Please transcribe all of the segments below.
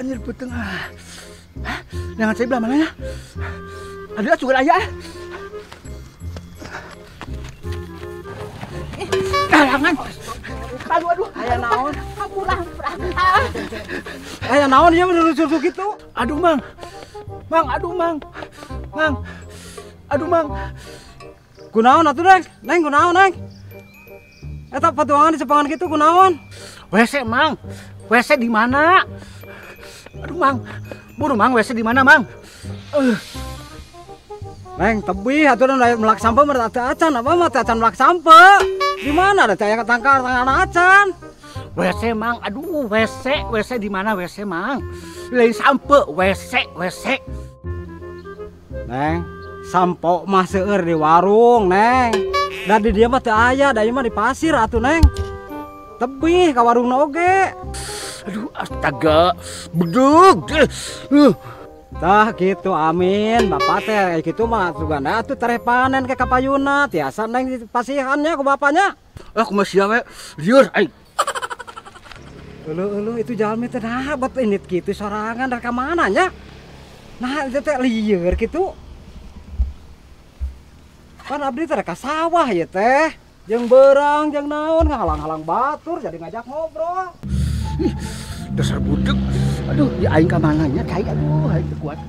anjir beteng. Hah? Jangan saya belah mana ya? Ada juga ayah. Jangan. Aduh. Ayah naon? Ayah naon dia menuju gitu. Aduh, Mang. Aduh, Mang. Kunaon atuh, Neng, kunaon, Neng? Eta patuangan di sepangan gitu kunaon? WC, Mang. WC di mana? Aduh, Mang. Buru, Mang, WC di mana, Mang? Neng, tebih atuh da melak sampe meureun acan apa mah acan melak sampe. Di mana ada caya ketangkar tangan acan? WC, Mang. Aduh, WC di mana WC, Mang? Lain sampe, WC. Neng, sampo mah seueur di warung, Neng. Da di dieu mah teu aya, da ieu mah di pasir atuh, Neng. Tebih ka warungna oge. Aduh, astaga. Bedug. Tah gitu, amin. Bapak teh kitu mah sugana atuh tareh panen ke kapayuna, tiasa Neng dipasihannya ku bapaknya. Kumaha sia we? Lieur ai. Eueuh itu jalmi teh nah bet init kitu sorangan da ka mana nya? Nah, itu teh lieur kitu. Kan abdi teh ka sawah ya teh. Jeung beurang jeung naon ngahalang-halang batur jadi ngajak ngobrol. Dasar budek. Aduh, di aing ka mananya cai aduh, aing teu kuat.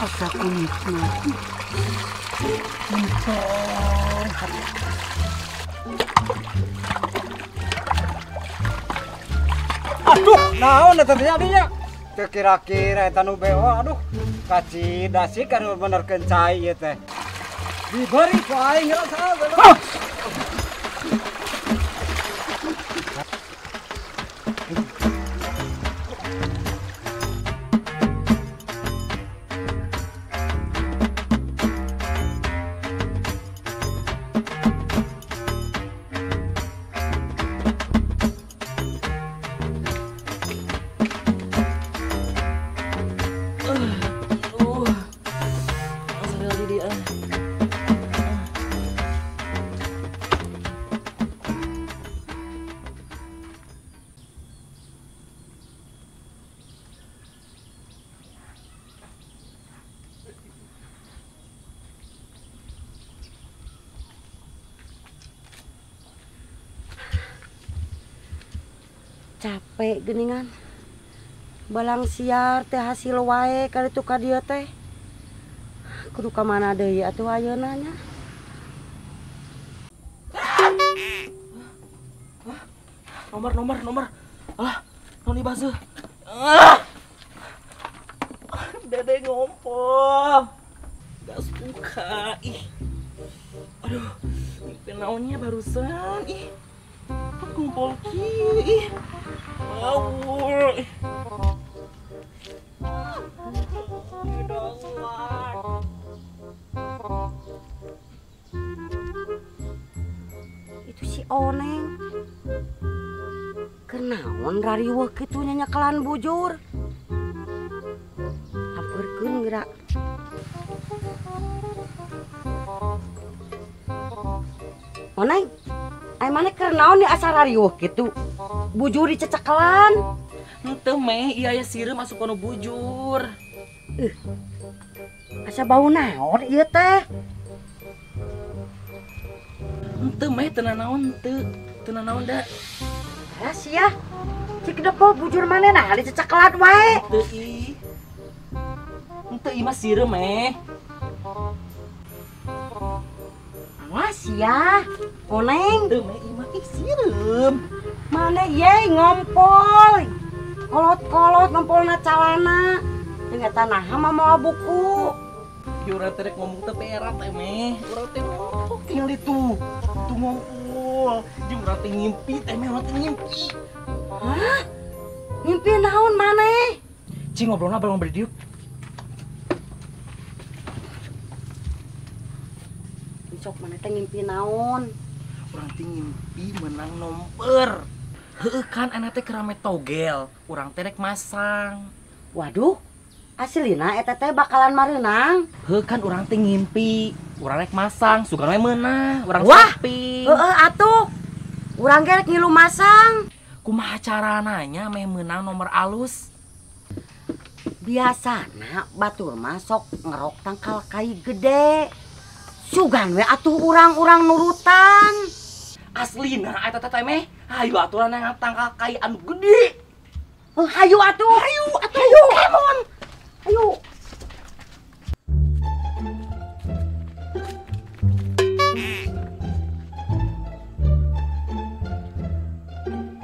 Asa kunyitna. Aduh, naon eta terjadinya? Teu kira-kira eta nu beho, aduh. Kacida sih kan benerkeun cai ieu teh. Diberi ku aing heula saha. Capek geuningan. Balang siar teh hasil wae kaditu ka dieu teh. Kudu ka mana deui atuh ayeuna nya? Nomor. Non dibasuh. Dede ngompol. Gas buka. Ih. Aduh, mimpi naonnya barusan. Ih. Kumpul ki. Awur. Itu si Oneng. Kenaon rariweuh kitu nya nyekelan bujur. Hampurkeun geura. Oneng, ai maneh keur naon di asa rariweuh kitu? Bujur dicecekelan. Henteu meh, ieu aya sireum asup kono bujur. Asa bau naon ieu teh? Henteu meh, teu nanaon teu. Teu nanaon da. Sia. Cik depo bujur manehna dicecekelan wae. Henteu ih. Henteu ieu mah sireum meh. Awas ya, Oneng. Henteu meh, ieu mah ih sireum. Mana ye ngompol. Kolot-kolot ngompolna calana. Jeung eta naha mah moal buku. Ieu urang teh rek ngomong teh perat teh meh. Urang teh ngomong tinggal itu. Tuh ngompol. Jeung urang teh ngimpi teh meh urang teh ngimpi. Hah? Ngimpi naon maneh? Cing ngobrolna belum berdiuk. Sok mana teh ngimpi naon? Urang teh ngimpi menang nomor. Heueuh kan anak teh kerame togel, urang teh rek masang. Waduh, aslina eta teh bakalan mareunang. Heueuh kan urang teh ngimpi, urang rek masang, sugan we meunah, urang Wah, samping. atuh. Urang ge rek ngilu masang. Kumaha carananya meh meunang nomor alus? Biasana batur mah sok ngerok tangkal kai gede. Sugan we atuh urang-urang nurutan. Aslina eta teh meh hayu aturan yang tangkal kai anu gede. Hayu atuh. Hayu. Kemon. Hayu.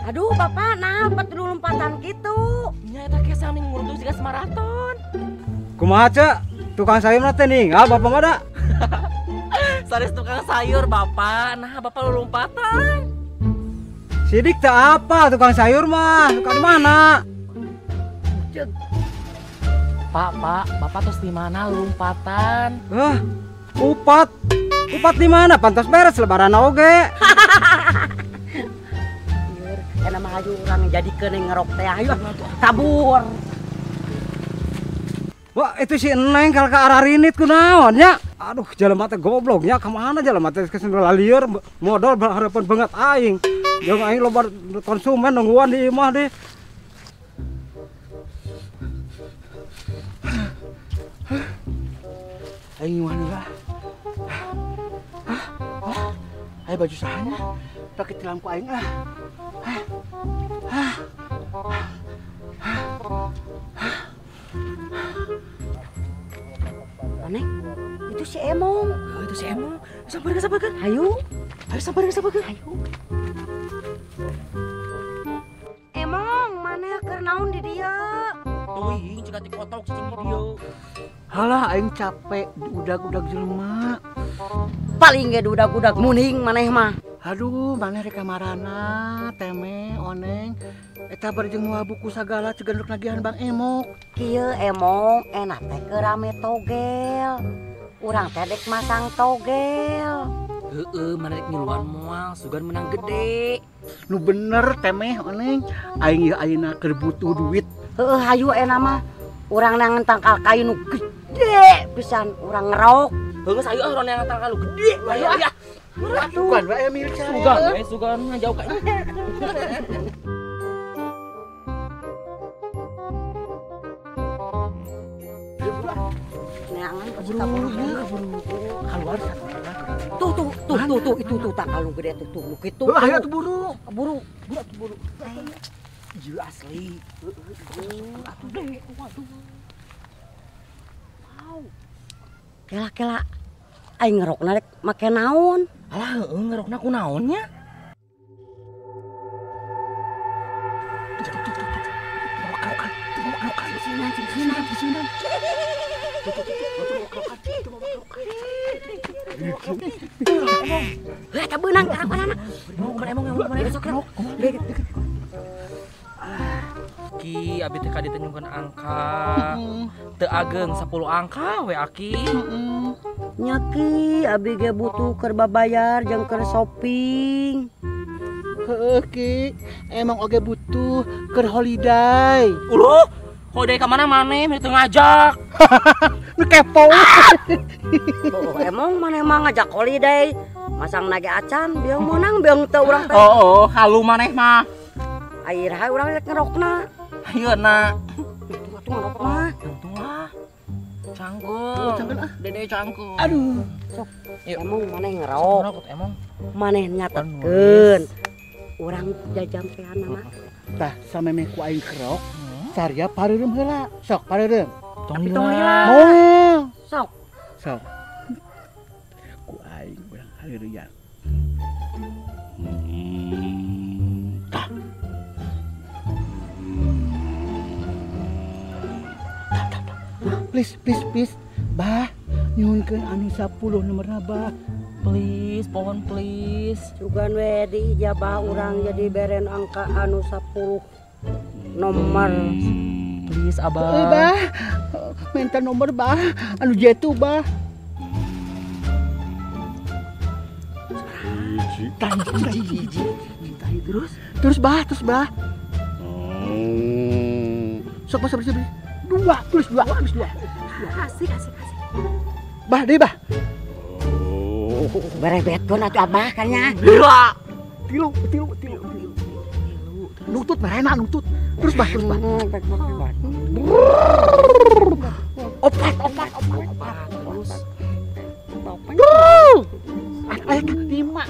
Aduh, Bapak, nah betul lompatan gitu. Nya eta kesan ning ngurus siga maraton. Kumaha cek? Tukang sayur mah teh ninggal bapak mah da. Sanes tukang sayur bapak, nah bapak lompatan. Sidik teh apa tukang sayur mah? Tukang di mana? Pak, bapak terus di mana lompatan? Upat. Upat di mana? Pantas beres lebaran oge. Karena mah hayu urang jadi keuning ngerok teh hayu tabur. Wah, itu si Eneng kalau ke arah rinit kunaon nya. Aduh, jelema teh gobloknya kemana jelema teh kesendela lieur modal harapan banget aing. Jeung aing loba konsumen nungguan di imah deh. Aing mana lah? Ayo baju sahanya pakai tilamku aing ah. Aneh, itu si Emong. Itu si Emong. Sabar. Hayu. Ayo sabar. Hayu. Emong, mana keur naon di dieu? Teuing cenah ti kotok cicing di dieu. Halah aing capek udag-udag jelema. Paling ge udag-udag muning maneh mah. Aduh, maneh rek kamarana, teme, oneng. Eta bareng moal buku sagala cegenduk nagihan Bang Emok. Kieu Emong enak teh keur rame togel. Urang teh dek masang togel. Heueuh, mana rek ngiluan moal, sugan menang gede. Nu bener temeh oneng. Aing ieu ayeuna keur butuh duit. Heueuh hayu eta mah. Urang nangan tangkal kayu nu gede pisan urang ngerok. Heueuh sayu orang yang tangkal lu gede. Ayo. Bukan wae milik Sugan, sugan ngajauh ka ieu. Neangan pasti Buru, kabur. keluar Tuh, itu tuh tangkal nu gede tuh nu kitu. ayo atuh buru. Buru. Jieu asli. Atuh deh, waduh. Wow. Kela-kela aing ngerokna rek make naon? Alah heueuh ngerokna kunaon nya? Eta beunang karapanana. Emong besok rok. Ki abi teh kadi nyungkeun angka. Teu ageng 10 angka we Aki. Nyaki abi ge butuh keur babayar jeung keur shopping. Heueuh Ki, emang oge butuh keur holiday. Uluh, holiday ka mana maneh teu ngajak. Nu kepo. Oh, emang maneh mah ngajak holiday. Masang nage acan, beung meunang beung teu urang teh. Oh, halu maneh mah. Air hae urang rek ngerokna. Ayeuna. Itu atuh ngerokna. Untung lah. Canggung. Dede canggung. Aduh. Sok, Yuk. emang maneh ngerok. Ngerokot emang. Maneh nyatetkeun. Urang jajampean mah. Tah samemeh ku aing kerok, saria pareureum heula. Sok pareureum. Tapi tong lila. Moal. Sok. Sok. Ku aing urang hareureuyan. Tah. Please. Bah, nyuhunkeun anu 10 nomorna bah. Please, pohon please. Sugan we di ijabah urang jadi beren angka anu 10 nomor. Please, Abah. Bah, minta nomor bah, anu jetu bah. hiji. Terus bah. Sok pas bersih. Dua. Asik. Bah, deh bah. Berebetkeun atuh Abah kanya. Gila. Tilu. Nutut merena nutut. Terus bah. Opat. Ayo lima.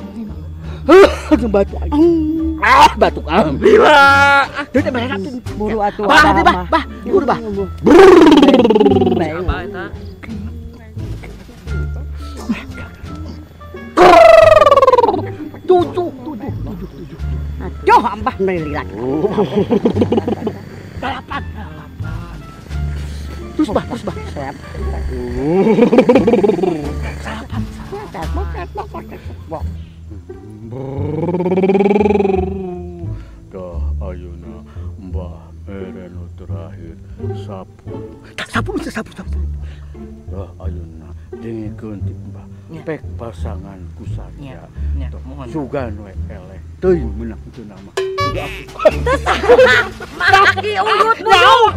Batu. Batuk. Gila. Dia merena Buru atuh bah. Buru bah. Apa eta? Tujuh. Aduh, Abah melilat. 8. Terus bah. Siap. Dah ayeuna Mbah Mereno terakhir 10. Sapu. Dah ayeuna dengkeun ti Mbah pek pasangan ku saja. Nya, mohon. Sugan we eleh teuing meunang itu nama. Maki urut dulu.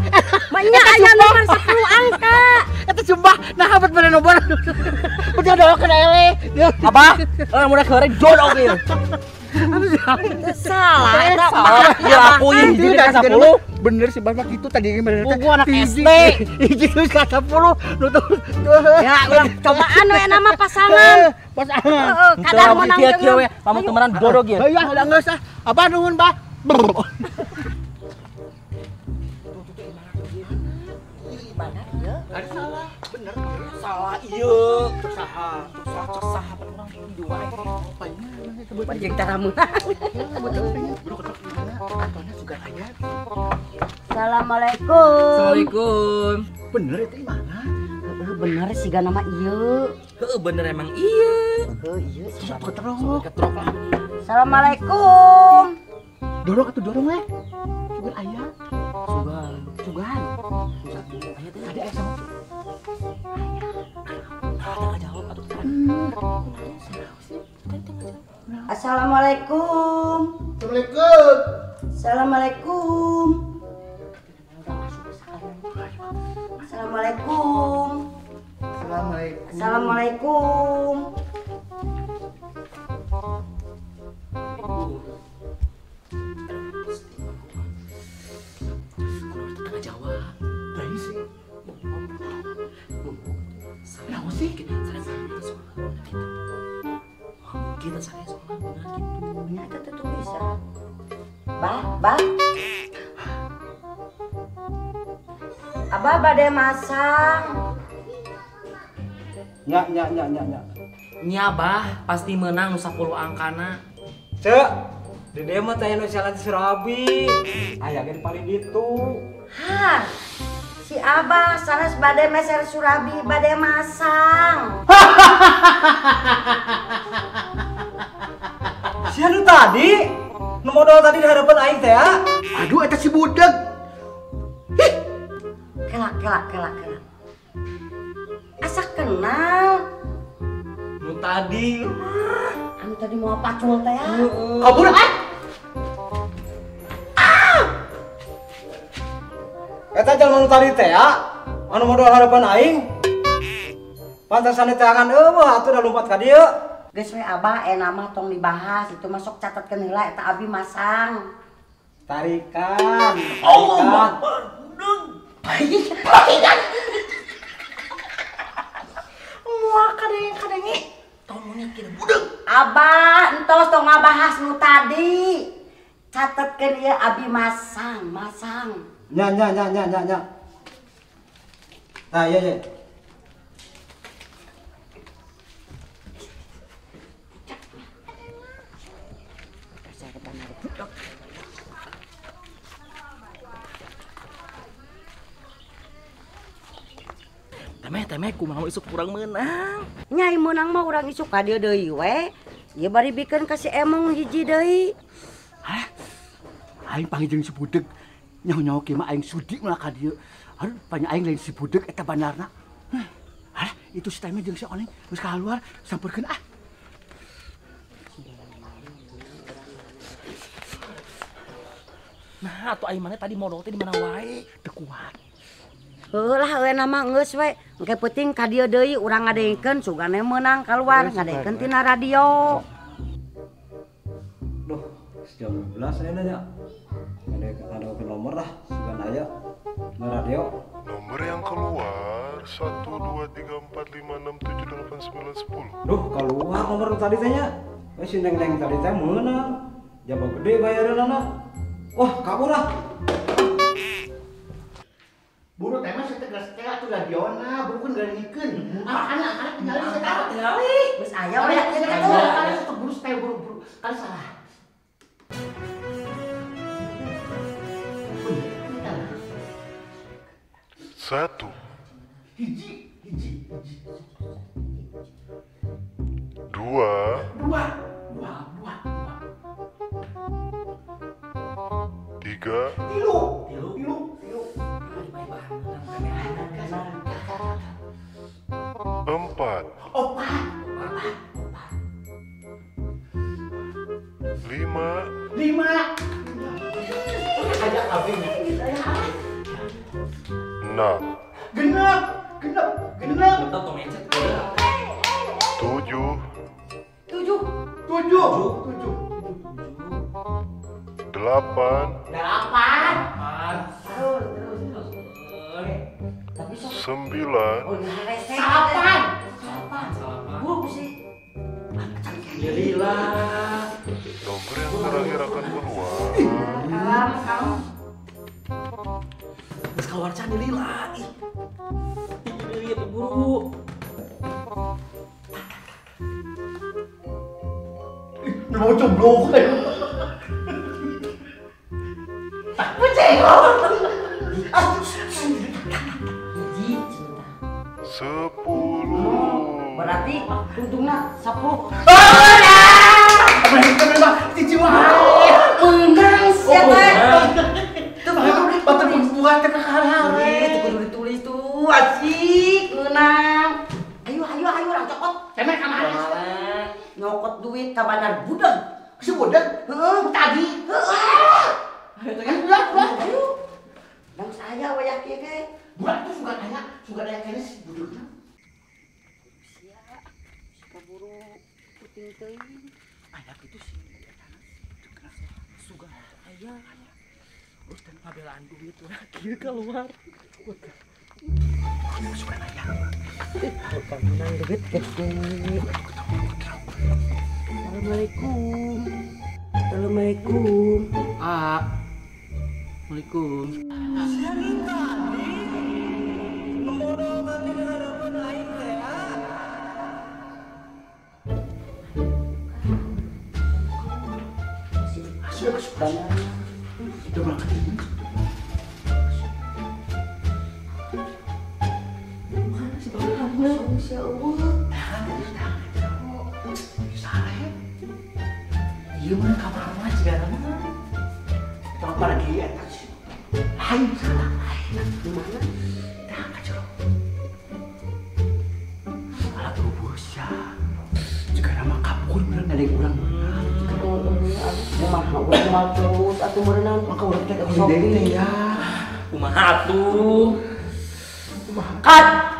Manya aya nomor 10 angka. Eta sumpah nah habat bener nomor. Udah doa kena ele. Abah, udah keren jodoh gitu. Salah eta. Ya aku ini hiji ka 10. Bener sih Bapak itu tadi bener. Gua anak SD. Hiji geus ka 10. Ya, ulang cobaan we nama pasangan. Pasangan. Kadang menang kieu we, lamun temenan jodoh gitu. Ya udah geus ah. Apa nuhun, Bah? Salah ieu. Saha urang di wae. Jeung cara menang. Assalamualaikum. Assalamualaikum. Bener itu mana? Bener siga nama ieu. Heeh bener emang iya. Iya, Ketrok. Ketrok lah. Assalamualaikum. Dorong we. Sugan aya. Sugan. Ada aya sama. Tengah jawab atuh kan. Assalamualaikum. Assalamualaikum. Assalamualaikum. Tengah jawab. Dari sih. Naon sih? Kita saya soalnya benar gitu. Nyata tuh bisa. Bah. Abah bade masang. Nya. Nya bah, pasti menang nu 10 angkana. Cek, di dia mah teh nu jalan Surabi. Aya ge paling ditu. Hah. Si Abah sanes bade meser Surabi bade masang. Sia nu tadi, nu modal tadi di harapan aing teh ya. Aduh eta si budeg. Kelak. Asa kenal. Nu tadi. Anu tadi mau pacul teh ya. Kabur ah. Eta jalma nu tadi teh ya, anu modal harapan aing. Pantasan teh angan eueuh atuh da lompat ka dieu. Geus we Abah nama tong dibahas itu masuk catatkeun heula eta abi masang. Tarikan. Mual kadenge. Tong monyet kieu budeg. Abah entos tong ngabahas nu tadi. Catetkeun ieu abi masang. Nya. Nah, iya. Temeh kumaha isuk kurang menang. Nyai menang mah urang isuk ka dieu deui we. Ieu bari bikeun ka si Emong hiji deui. Hah? Aing panggil si budeg. Nyaho-nyaho kieu mah aing sudi mah ka dieu. Aduh, panya aing lain si budeg eta bandarna. Hah, itu si Teme jeung si Oneng geus kaluar sampeurkeun ah. Nah, atuh aing mana tadi modal teh di mana wae? Teu kuat. Heulah nama geus we. Engke penting ka dieu deui urang ngadeengkeun sugane meunang keluar ngadeengkeun tina radio. Duh, jam 12 saya nanya. Ada ke nomor lah, sugan aya. Na radio. Nomor yang keluar 12345678910. Duh, keluar nomor tadi tanya. Si neng-neng tadi teh meunang. Jaba gede bayaranna. Wah, kabur lah. Buru teh mah setegas teh atuh radiona, buru kan garingikeun. Anak-anak tinggal di sana. Tinggali. Geus aya we ya kieu Ayo, teh. kalian satu buru stay buru. Kalian salah. Satu, Hiji. dua, tiga, Tilu. empat, lima, Ada kabehnya. enam, Genep. Betul tuh mecet. tujuh, Tujuh. delapan, sembilan, Salapan. Buru sih. Alhamdulillah. nomor yang terakhir akan keluar. Kamu. Geus keluar can lila. Ih. Iya tuh guru. Mau coblok. Sepuluh, Berarti untungna 10. Menang sia teh. Tuh Batur buat teh kakara. itu kudu ditulis tuh asik menang. Ayo orang cokot. Temen kamar. Nyokot duit ka bandar budeg. Si budak. Heeh, tadi. Heeh. Ayo. Dan saya we kieu ge. Budak tuh suka nanya kayaknya si budaknya. Sia. Kaburu puting teuing. Ayak itu sih. Suga aya. Terus dan ngabelaan duit udah kieu keluar. Bukan menang duit gede. Assalamualaikum. Assalamualaikum. Iya mana kamar mah segala mah. Kalau pergi atas. Hai salah. Di mana? Dah kacau. Salah tuh bos ya. Jika nama kabur bener ada yang kurang. Kumaha urang mah terus atuh meureunna Maka udah kita ke ya. Kumaha atuh? Kat.